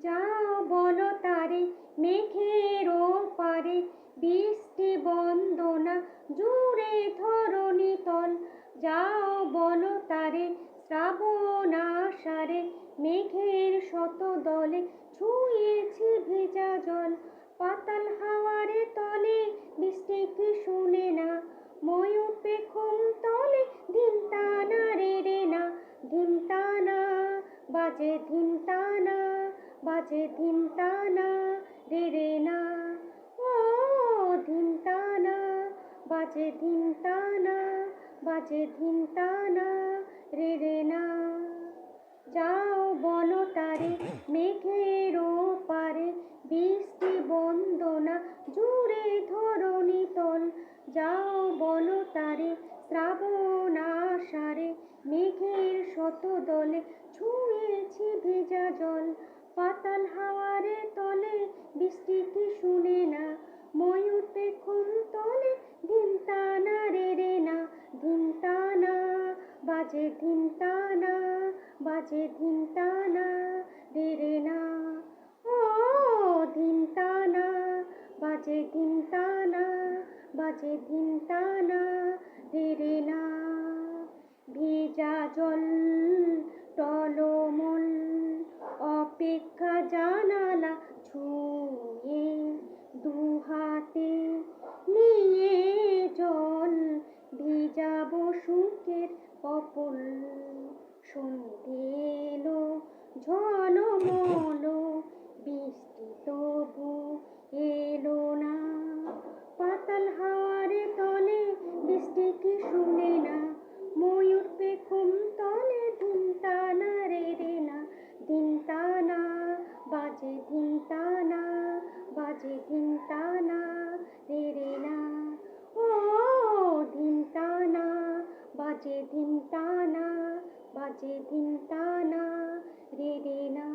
যাও বলো তারে মেঘের ওপারে, বৃষ্টি বন্দনা জুড়ে ধরণী তল। যাও বলো তারে শ্রাবণ আষাঢ়ে, মেঘের শত দলে ছুঁয়েছি ভেজা জল। পাতাল হাওয়ারে তলে বৃষ্টি কি শুনে না, ময়ূর পেখম তলে ধিন টানা রে রে না। ধিন টানা বাজে ধিন টানা, বাজে ধিন টানা রে রে না। ও ধিন টানা বাজে ধিন টানা, বাজে ধিন টানা রে রে না। যাও বলো তারে মেঘের ওপারে, বৃষ্টি বন্দনা জুড়ে ধরণী তল। যাও বলো তারে শ্রাবণ আষাঢ়ে, মেঘের শত দলে ছুঁয়েছি ভেজা জল। পাতাল হাওয়ারে তলে বৃষ্টি কি শুনে না, ময়ূর পেখম তলে ধিন টানা রে রে না। ধিন টানা বাজে ধিন টানা, বাজে ধিন টানা রে রে না। ও ধিন টানা বাজে ধিন টানা, বাজে ধিন টানা রে রে না। ভেজা জল টলমল অপেক্ষা জানালা ছুঁয়ে, দুহাতে নিয়ে জল ভিজাবো সুখের কপল। সন্ধে এলো ঝলমল, বৃষ্টি তবু এলো না। পাতাল হাওয়ারে তলে বৃষ্টি কি শুনে না, ময়ূর পেখম তলে ধিন টানা রে রে না। ধিন টানা বাজে ধিন টানা, বাজে ধিন টানা রে রে না। ও ধিন টানা বাজে ধিন টানা, বাজে ধিন টানা রে রে না।